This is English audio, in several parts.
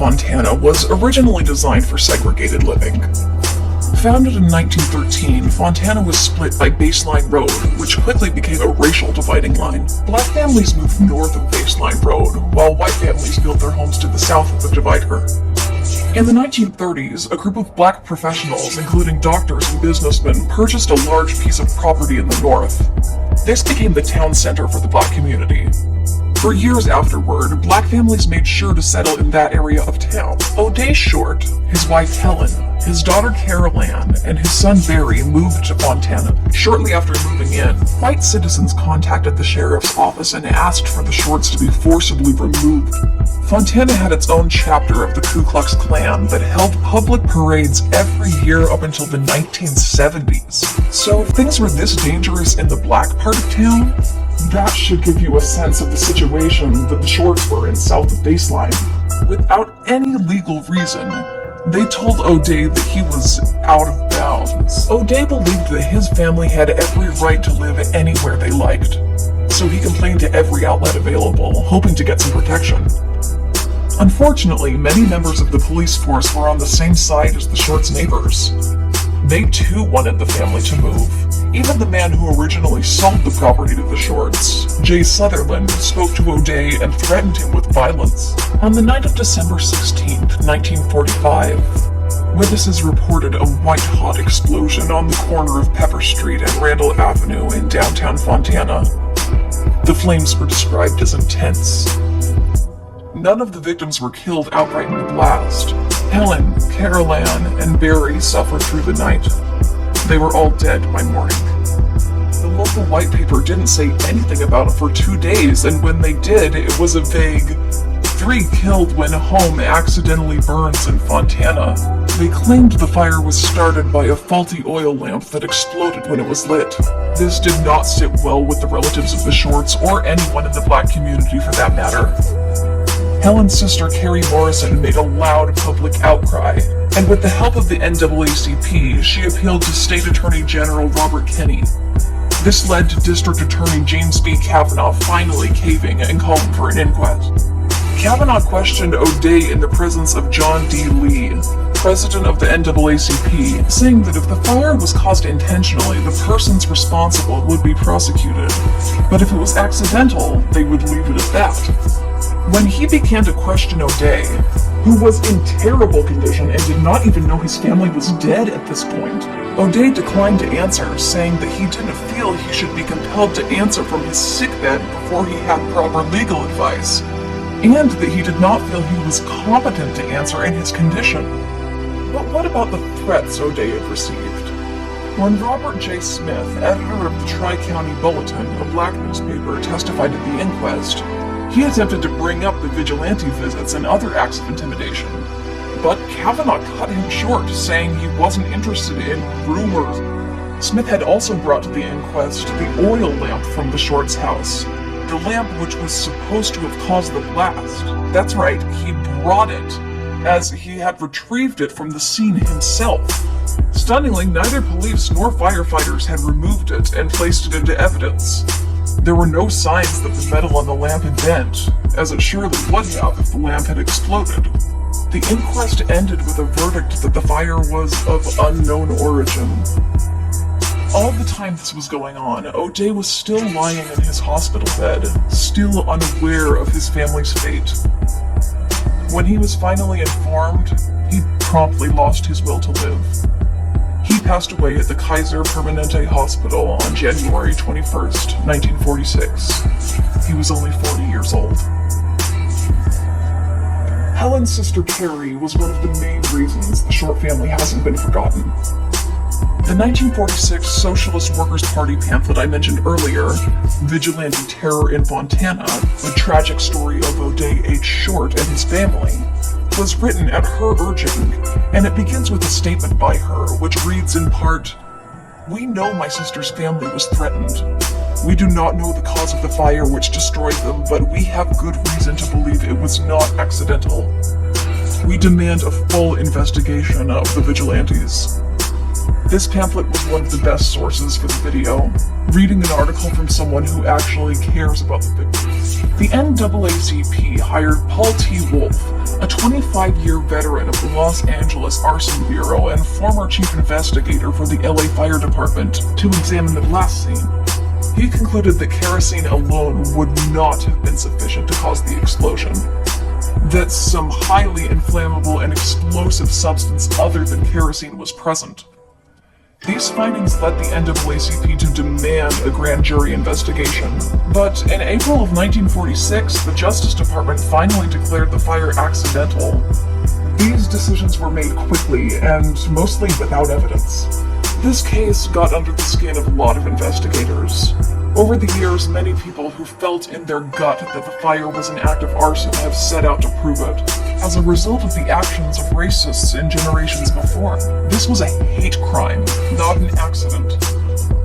Fontana was originally designed for segregated living. Founded in 1913, Fontana was split by Baseline Road, which quickly became a racial dividing line. Black families moved north of Baseline Road, while white families built their homes to the south of the divider. In the 1930s, a group of black professionals, including doctors and businessmen, purchased a large piece of property in the north. This became the town center for the black community. For years afterward, black families made sure to settle in that area of town. O'Day Short, his wife Helen, his daughter Carol Ann, and his son Barry moved to Fontana. Shortly after moving in, white citizens contacted the sheriff's office and asked for the Shorts to be forcibly removed. Fontana had its own chapter of the Ku Klux Klan that held public parades every year up until the 1970s. So if things were this dangerous in the black part of town, that should give you a sense of the situation that the Shorts were in south of Baseline. Without any legal reason, they told O'Day that he was out of bounds. O'Day believed that his family had every right to live anywhere they liked, so he complained to every outlet available, hoping to get some protection. Unfortunately, many members of the police force were on the same side as the Shorts' neighbors. They too wanted the family to move. Even the man who originally sold the property to the Shorts, Jay Sutherland, spoke to O'Day and threatened him with violence. On the night of December 16, 1945, witnesses reported a white-hot explosion on the corner of Pepper Street and Randall Avenue in downtown Fontana. The flames were described as intense. None of the victims were killed outright in the blast. Helen, Carol Ann, and Barry suffered through the night. They were all dead by morning. The local white paper didn't say anything about it for 2 days, and when they did, it was a vague 3 killed when home accidentally burns in Fontana. They claimed the fire was started by a faulty oil lamp that exploded when it was lit. This did not sit well with the relatives of the Shorts or anyone in the black community for that matter. Helen's sister Carrie Morrison made a loud public outcry, and with the help of the NAACP, she appealed to State Attorney General Robert Kenney. This led to District Attorney James B. Kavanaugh finally caving and calling for an inquest. Kavanaugh questioned O'Day in the presence of John D. Lee, president of the NAACP, saying that if the fire was caused intentionally, the persons responsible would be prosecuted, but if it was accidental, they would leave it at that. When he began to question O'Day, who was in terrible condition and did not even know his family was dead at this point, O'Day declined to answer, saying that he didn't feel he should be compelled to answer from his sickbed before he had proper legal advice, and that he did not feel he was competent to answer in his condition. But what about the threats O'Day had received? When Robert J. Smith, editor of the Tri-County Bulletin, a black newspaper, testified at the inquest, he attempted to bring up the vigilante visits and other acts of intimidation. But Kavanaugh cut him short, saying he wasn't interested in rumors. Smith had also brought to the inquest the oil lamp from the Shorts' house, the lamp which was supposed to have caused the blast. That's right, he brought it, as he had retrieved it from the scene himself. Stunningly, neither police nor firefighters had removed it and placed it into evidence. There were no signs that the metal on the lamp had bent, as it surely would have if the lamp had exploded. The inquest ended with a verdict that the fire was of unknown origin. All the time this was going on, O'Day was still lying in his hospital bed, still unaware of his family's fate. When he was finally informed, he promptly lost his will to live. He passed away at the Kaiser Permanente Hospital on January 21st, 1946. He was only 40 years old. Helen's sister Carrie was one of the main reasons the Short family hasn't been forgotten. The 1946 Socialist Workers' Party pamphlet I mentioned earlier, Vigilante Terror in Fontana, the tragic story of O'Day H. Short and his family, was written at her urging, and it begins with a statement by her, which reads in part, "We know my sister's family was threatened. We do not know the cause of the fire which destroyed them, but we have good reason to believe it was not accidental. We demand a full investigation of the vigilantes." This pamphlet was one of the best sources for the video, reading an article from someone who actually cares about the victims. The NAACP hired Paul T. Wolf, a 25-year veteran of the Los Angeles Arson Bureau and former chief investigator for the LA Fire Department, to examine the blast scene. He concluded that kerosene alone would not have been sufficient to cause the explosion. That some highly inflammable and explosive substance other than kerosene was present. These findings led the NAACP to demand a grand jury investigation. But in April of 1946, the Justice Department finally declared the fire accidental. These decisions were made quickly and mostly without evidence. This case got under the skin of a lot of investigators. Over the years, many people who felt in their gut that the fire was an act of arson have set out to prove it, as a result of the actions of racists in generations before. This was a hate crime, not an accident.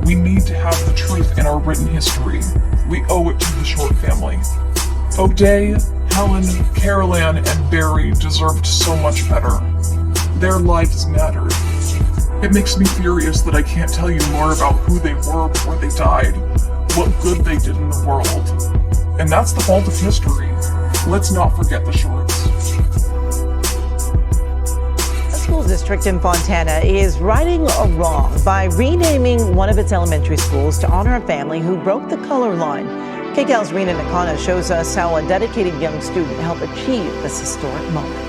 We need to have the truth in our written history. We owe it to the Short family. O'Day, Helen, Carol-Ann, and Barry deserved so much better. Their lives mattered. It makes me furious that I can't tell you more about who they were before they died, what good they did in the world. And that's the fault of history. Let's not forget the Shorts. A school district in Fontana is righting a wrong by renaming one of its elementary schools to honor a family who broke the color line. KCAL's Rena Nakana shows us how a dedicated young student helped achieve this historic moment.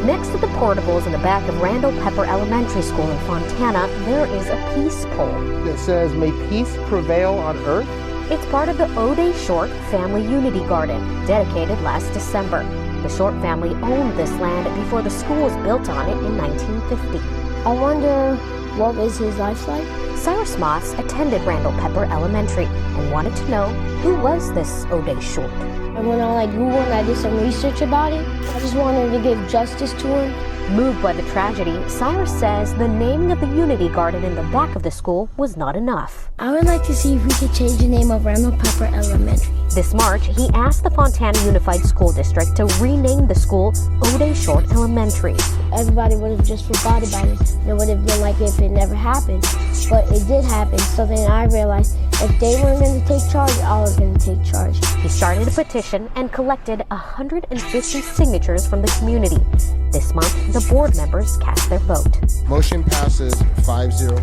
Next to the portables in the back of Randall Pepper Elementary School in Fontana, there is a peace pole. It says, "May peace prevail on earth." It's part of the O'Day Short Family Unity Garden, dedicated last December. The Short family owned this land before the school was built on it in 1950. I wonder, what was his life like? Cyrus Moss attended Randall Pepper Elementary and wanted to know, who was this O'Day Short? I went on Google and I did some research about it. I just wanted to give justice to him. Moved by the tragedy, Cyrus says the naming of the Unity Garden in the back of the school was not enough. I would like to see if we could change the name of Randall Pepper Elementary. This March, he asked the Fontana Unified School District to rename the school O'Day Short Elementary. Everybody would have just forgot about it. It would have been like if it never happened. But it did happen, so then I realized if they weren't going to take charge, I was going to take charge. He started a petition and collected 150 signatures from the community. This month, the board members cast their vote. Motion passes 5-0.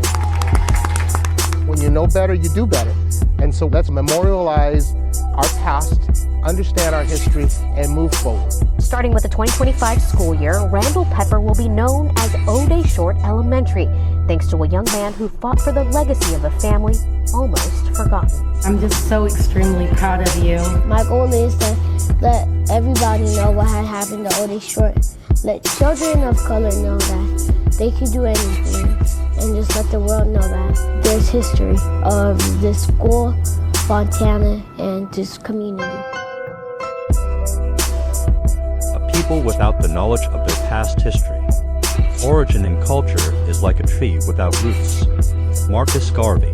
When you know better, you do better. And so let's memorialize our past, understand our history, and move forward. Starting with the 2025 school year, Randall Pepper will be known as O'Day Short Elementary, thanks to a young man who fought for the legacy of a family almost forgotten. I'm just so extremely proud of you. My goal is to let everybody know what had happened to O'Day Short. Let children of color know that they can do anything, and just let the world know that there's history of this school, Fontana, and this community. A people without the knowledge of their past history. Origin and culture is like a tree without roots. Marcus Garvey.